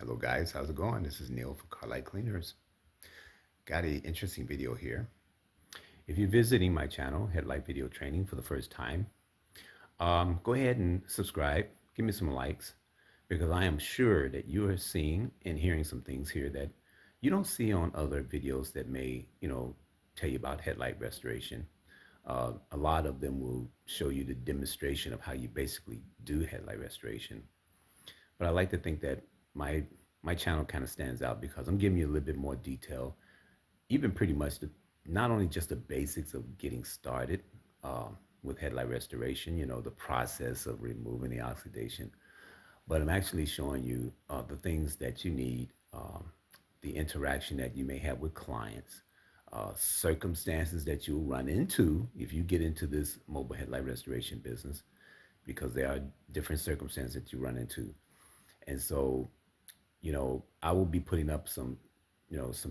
Hello guys, how's it going? This is Neil for Carlight Cleaners. Got a interesting video here. If you're visiting my channel, Headlight Video Training, for the first time, go ahead and subscribe. Give me some likes because I am sure that you are seeing and hearing some things here that you don't see on other videos that may, tell you about headlight restoration. A lot of them will show you the demonstration of how you basically do headlight restoration. But I like to think that my my channel kind of stands out because I'm giving you a little bit more detail, even pretty much not only just the basics of getting started with headlight restoration, the process of removing the oxidation, but I'm actually showing you the things that you need, the interaction that you may have with clients, circumstances that you'll run into if you get into this mobile headlight restoration business, because there are different circumstances that you run into. And so, I will be putting up some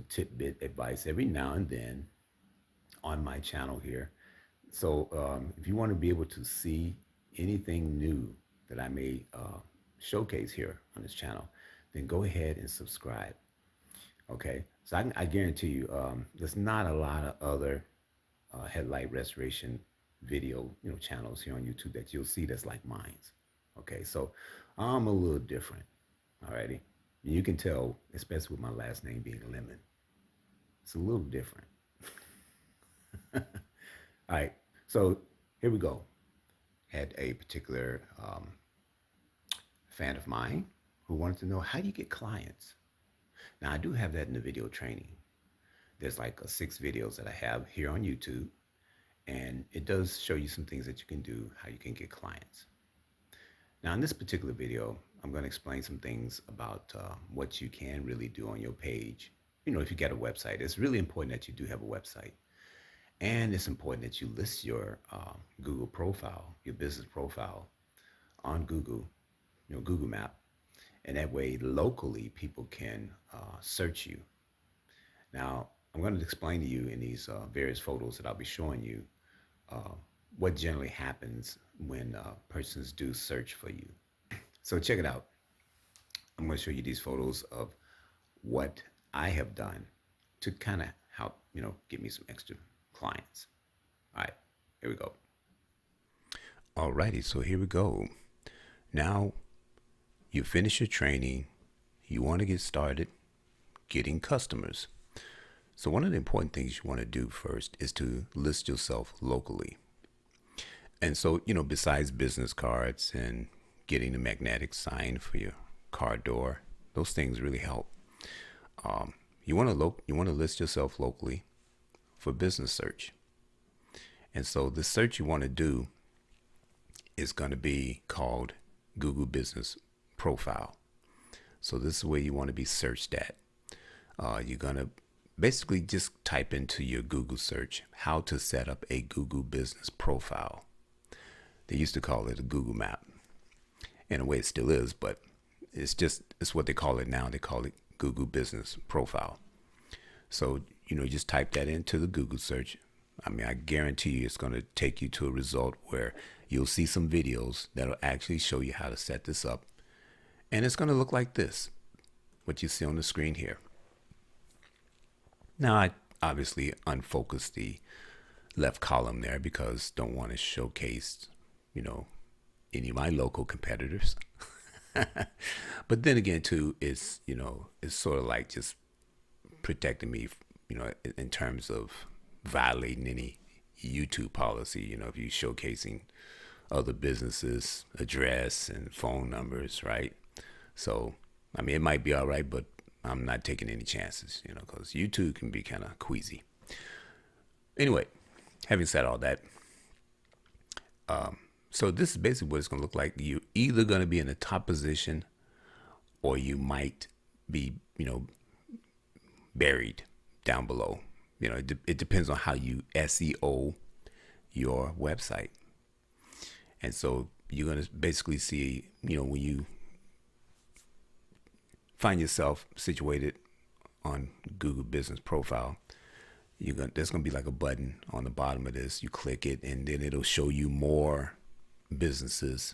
tidbit advice every now and then on my channel here. So if you want to be able to see anything new that I may showcase here on this channel, then go ahead and subscribe. Okay, so I guarantee you, there's not a lot of other headlight restoration video, channels here on YouTube that you'll see that's like mine. Okay, so I'm a little different. Alrighty, you can tell, especially with my last name being Lemon, it's a little different. All right, so here we go. Had a particular fan of mine who wanted to know, how do you get clients? Now I do have that in the video training. There's like 6 videos that I have here on YouTube, and it does show you some things that you can do, how you can get clients. Now in this particular video, I'm going to explain some things about what you can really do on your page. If you get a website, it's really important that you do have a website. And it's important that you list your Google profile, your business profile on Google, Google Map. And that way, locally, people can search you. Now, I'm going to explain to you in these various photos that I'll be showing you what generally happens when persons do search for you. So check it out. I'm going to show you these photos of what I have done to kind of help, get me some extra clients. All right, here we go. Alrighty, so here we go. Now, you finish your training. You want to get started getting customers. So one of the important things you want to do first is to list yourself locally. And so, besides business cards and getting a magnetic sign for your car door, those things really help. You want to list yourself locally for business search. And so the search you want to do is going to be called Google Business Profile. So this is where you want to be searched at. You're going to basically just type into your Google search how to set up a Google Business Profile. They used to call it a Google Map. In a way it still is, but it's what they call it now. They call it Google Business Profile. So, just type that into the Google search. I guarantee you it's going to take you to a result where you'll see some videos that'll actually show you how to set this up. And it's going to look like this, what you see on the screen here. Now, I obviously unfocused the left column there because don't want to showcase, any of my local competitors. But then again, too, it's sort of like just protecting me, in terms of violating any YouTube policy, if you're showcasing other businesses' address and phone numbers, right? So, it might be all right, but I'm not taking any chances, because YouTube can be kind of queasy. Anyway, having said all that, so this is basically what it's going to look like. You're either going to be in the top position or you might be, buried down below. It depends on how you SEO your website. And so you're going to basically see, when you find yourself situated on Google Business Profile, there's going to be like a button on the bottom of this. You click it and then it'll show you more businesses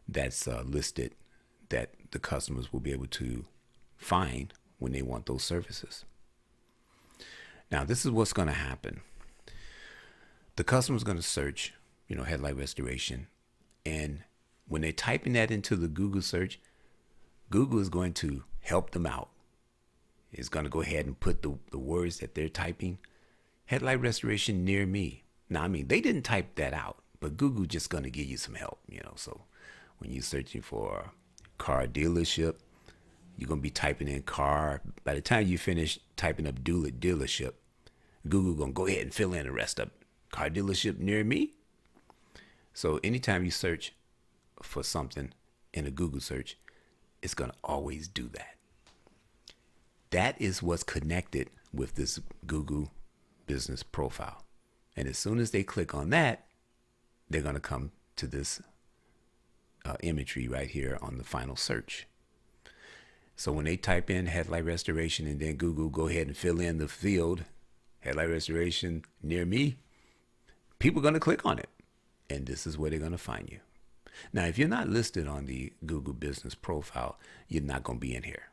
that's listed that the customers will be able to find when they want those services. Now, this is what's going to happen. The customer's going to search, headlight restoration. And when they're typing that into the Google search, Google is going to help them out. It's going to go ahead and put the words that they're typing, headlight restoration near me. Now, they didn't type that out, but Google just going to give you some help, So when you're searching for a car dealership, you're going to be typing in car. By the time you finish typing up dealership, Google going to go ahead and fill in the rest of it. Car dealership near me. So anytime you search for something in a Google search, it's going to always do that. That is what's connected with this Google business profile. And as soon as they click on that, they're going to come to this imagery right here on the final search. So when they type in headlight restoration and then Google go ahead and fill in the field, headlight restoration near me, people are going to click on it. And this is where they're going to find you. Now, if you're not listed on the Google business profile, you're not going to be in here.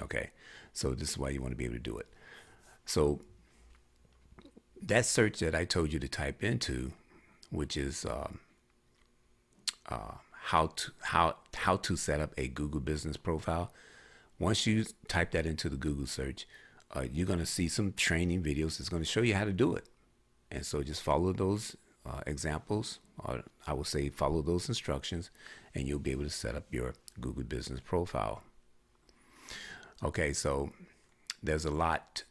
Okay. So this is why you want to be able to do it. So that search that I told you to type into, which is how to set up a Google business profile. Once you type that into the Google search, you're going to see some training videos that's going to show you how to do it. And so just follow those examples, or I would say follow those instructions, and you'll be able to set up your Google business profile. Okay, so there's a lot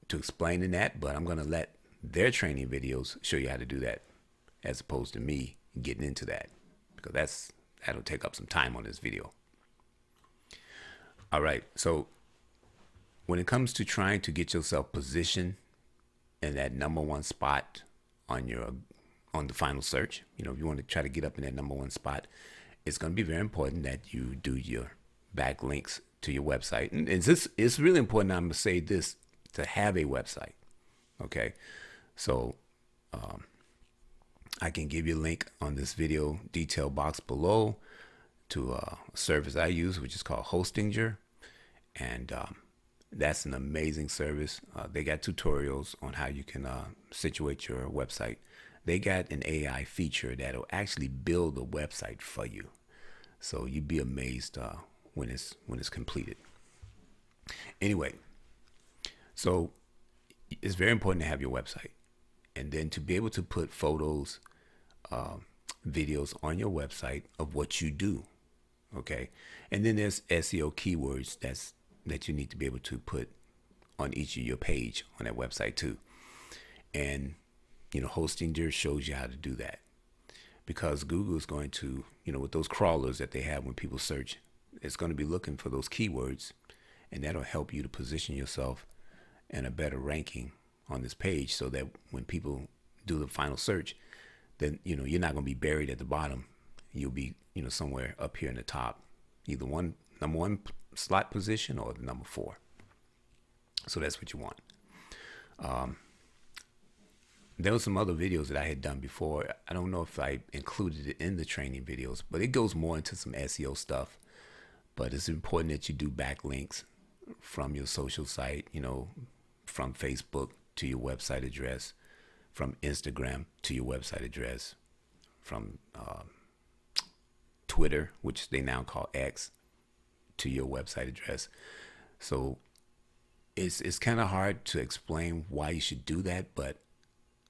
to explain in that, but I'm going to let their training videos show you how to do that, as opposed to me getting into that, because that'll take up some time on this video. All right, so when it comes to trying to get yourself positioned in that number one spot on the final search, if you want to try to get up in that number one spot, it's going to be very important that you do your backlinks to your website. And it's really important, I'm going to say this, to have a website. Okay, so I can give you a link on this video detail box below to a service I use, which is called Hostinger. And that's an amazing service. They got tutorials on how you can situate your website. They got an AI feature that'll actually build a website for you. So you'd be amazed when it's completed. Anyway, so it's very important to have your website, and then to be able to put photos, videos on your website of what you do. Okay, and then there's SEO keywords that you need to be able to put on each of your page on that website too. And Hostinger shows you how to do that, because Google is going to, with those crawlers that they have when people search, it's going to be looking for those keywords, and that'll help you to position yourself in a better ranking on this page, so that when people do the final search, then you're not going to be buried at the bottom. You'll be somewhere up here in the top, either number one slot position or the number 4. So that's what you want. There were some other videos that I had done before. I don't know if I included it in the training videos, but it goes more into some SEO stuff. But it's important that you do backlinks from your social site, from Facebook to your website address, from Instagram to your website address, from Twitter, which they now call X, to your website address. So it's kind of hard to explain why you should do that, but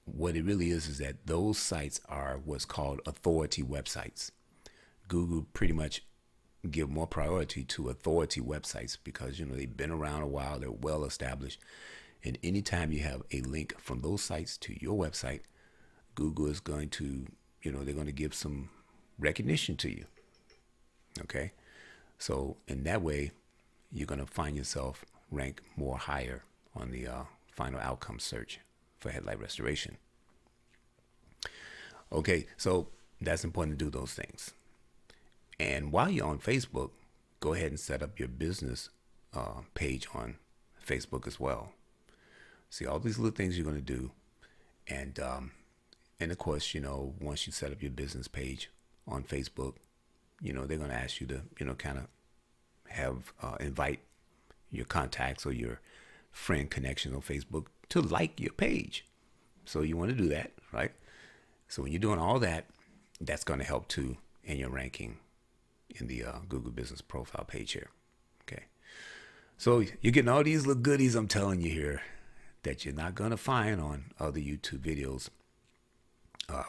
what it really is that those sites are what's called authority websites. Google pretty much give more priority to authority websites because they've been around a while, they're well established, and anytime you have a link from those sites to your website, Google is going to they're going to give some recognition to you. Okay, so in that way you're going to find yourself rank more higher on the final outcome search for headlight restoration. Okay, so that's important to do those things. And while you're on Facebook, go ahead and set up your business page on Facebook as well. See all these little things you're going to do, and of course, once you set up your business page on Facebook, they're going to ask you to, kind of have invite your contacts or your friend connections on Facebook to like your page. So you want to do that, right? So when you're doing all that, that's going to help too in your ranking in the Google Business Profile page here. Okay. So you're getting all these little goodies I'm telling you here that you're not going to find on other YouTube videos,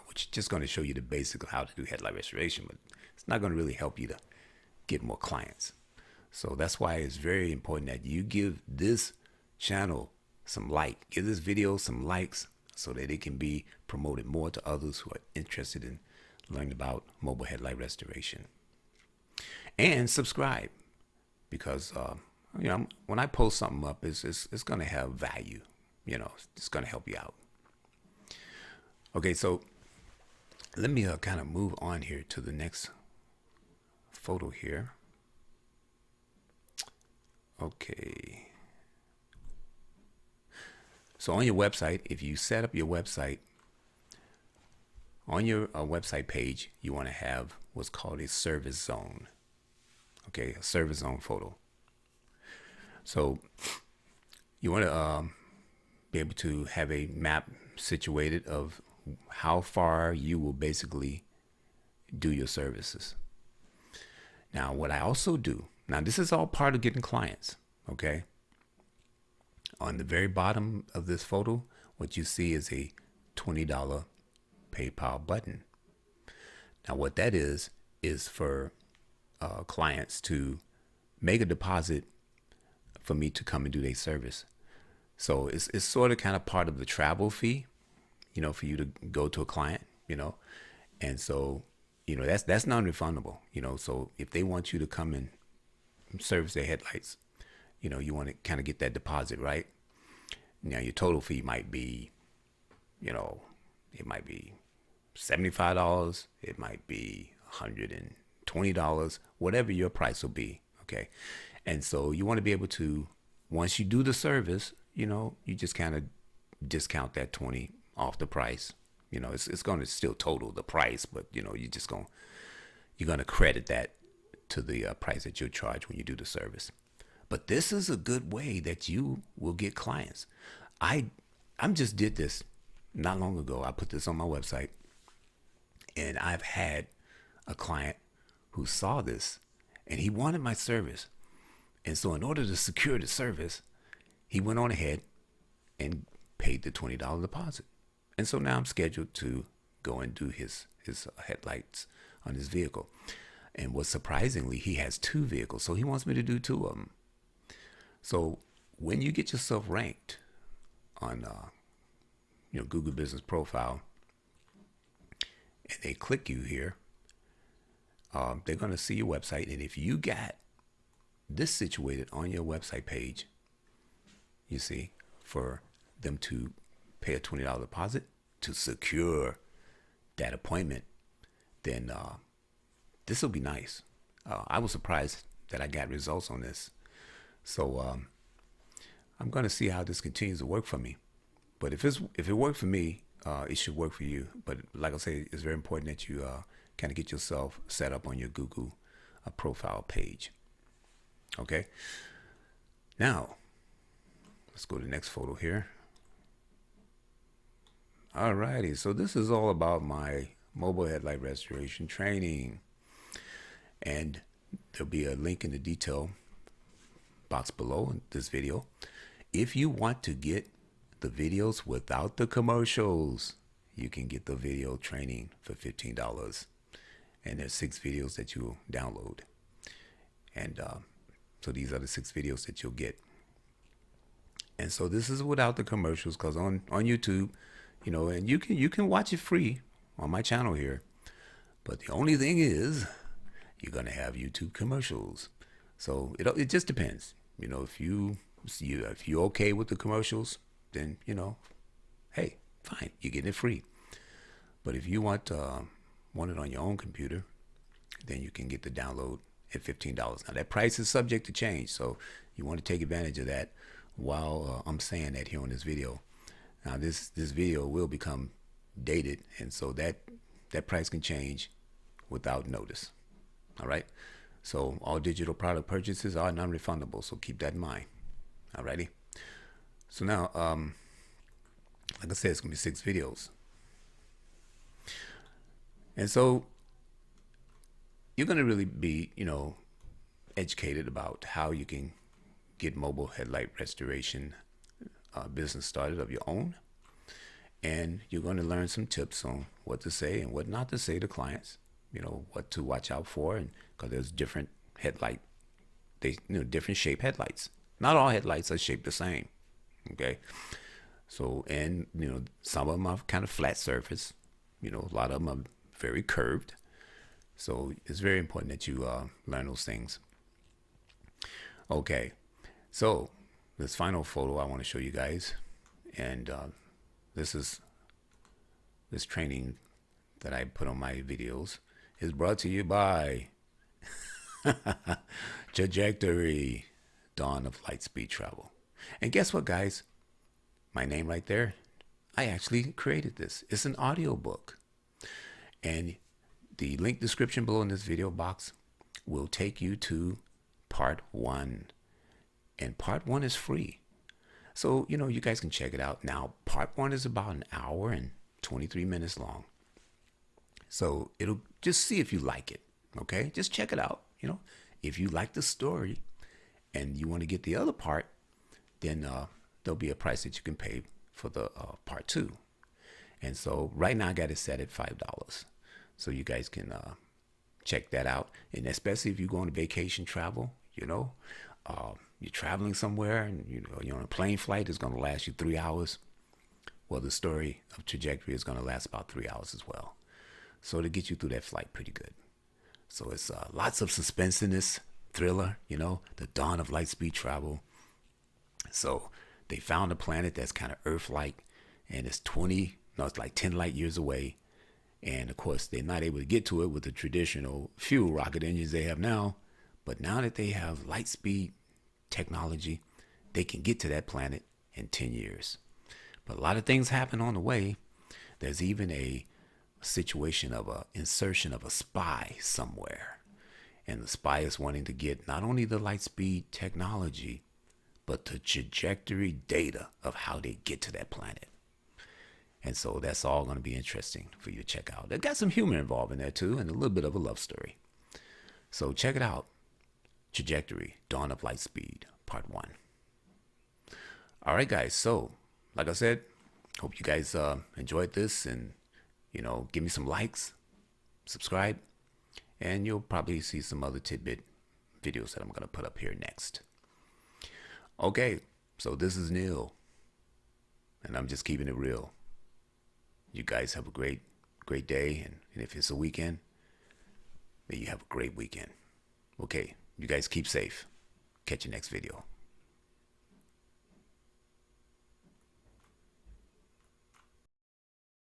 which is just going to show you the basics of how to do headlight restoration, but it's not going to really help you to get more clients. So that's why it's very important that you give this channel some like, give this video some likes so that it can be promoted more to others who are interested in learning about mobile headlight restoration. And subscribe, because when I post something up, it's going to have value. It's going to help you out. Okay, so let me kind of move on here to the next photo here. Okay. So on your website, if you set up your website, on your website page, you want to have what's called a service zone. Okay, a service zone photo. So you want to be able to have a map situated of how far you will basically do your services. Now, what I also do, now this is all part of getting clients, okay? On the very bottom of this photo, what you see is a $20 PayPal button. Now, what that is for clients to make a deposit for me to come and do their service. So it's sort of kind of part of the travel fee, for you to go to a client, and so, that's non-refundable, so if they want you to come and service their headlights, you want to kind of get that deposit, right? Now your total fee might be, it might be $75, it might be $120, whatever your price will be, okay? And so you want to be able to, once you do the service, you just kind of discount that 20 off the price. It's going to still total the price, but you're going to credit that to the price that you'll charge when you do the service. But this is a good way that you will get clients. I just did this not long ago. I put this on my website, and I've had a client who saw this and he wanted my service. And so in order to secure the service, he went on ahead and paid the $20 deposit. And so now I'm scheduled to go and do his headlights on his vehicle. And what's surprisingly, he has 2 vehicles, so he wants me to do 2 of them. So when you get yourself ranked on Google Business Profile, and they click you here, they're going to see your website. And if you got this situated on your website page, you see, for them to pay a $20 deposit to secure that appointment, then this will be nice. I was surprised that I got results on this. So I'm going to see how this continues to work for me. But if it worked for me, it should work for you. But like I say, it's very important that you kind of get yourself set up on your Google profile page. Okay. Now, let's go to the next photo here. Alrighty, so this is all about my mobile headlight restoration training. And there'll be a link in the detail box below in this video. If you want to get the videos without the commercials, you can get the video training for $15. And there's 6 videos that you'll download. And so these are the 6 videos that you'll get. And so this is without the commercials, because on YouTube, and you can watch it free on my channel here. But the only thing is, you're gonna have YouTube commercials. So it just depends. If you're okay with the commercials, then hey, fine, you're getting it free. But if you want it on your own computer, then you can get the download at $15. Now that price is subject to change, so you want to take advantage of that while I'm saying that here on this video. Now this video will become dated, and so that price can change without notice. All right. So all digital product purchases are non-refundable, so keep that in mind. Alrighty. So now, like I said, it's gonna be 6 videos, and so you're gonna really be, educated about how you can get mobile headlight restoration business started of your own, and you're going to learn some tips on what to say and what not to say to clients. What to watch out for, and because there's different headlight, different shape headlights. Not all headlights are shaped the same. Okay, so and some of them are kind of flat surface. A lot of them are very curved. So it's very important that you learn those things. Okay, so this final photo I want to show you guys, and this training that I put on my videos is brought to you by Trajectory, Dawn of Lightspeed Travel. And guess what, guys? My name right there, I actually created this. It's an audio book. And the link description below in this video box will take you to part 1. And part 1 is free. So, you guys can check it out. Now, part 1 is about an hour and 23 minutes long. So it'll just see if you like it. Okay, just check it out. If you like the story and you want to get the other part, then there'll be a price that you can pay for the part 2. And so right now I got it set at $5. So you guys can check that out. And especially if you go on a vacation travel, you're traveling somewhere and you're on a plane flight that's going to last you 3 hours. Well, the story of Trajectory is going to last about 3 hours as well. So to get you through that flight pretty good. So it's lots of suspense in this thriller, the dawn of lightspeed travel. So they found a planet that's kind of Earth-like, and it's like 10 light years away. And of course, they're not able to get to it with the traditional fuel rocket engines they have now. But now that they have lightspeed technology, they can get to that planet in 10 years. But a lot of things happen on the way. There's even a situation of an insertion of a spy somewhere. And the spy is wanting to get not only the lightspeed technology, but the trajectory data of how they get to that planet. And so that's all going to be interesting for you to check out. They've got some humor involved in there too, and a little bit of a love story. So check it out. Trajectory, Dawn of Lightspeed, Part 1. All right, guys. So, like I said, hope you guys enjoyed this, and give me some likes, subscribe, and you'll probably see some other tidbit videos that I'm going to put up here next. Okay, so this is Neil, and I'm just keeping it real. You guys have a great day, and if it's a weekend, may you have a great weekend. Okay, you guys keep safe. Catch you next video.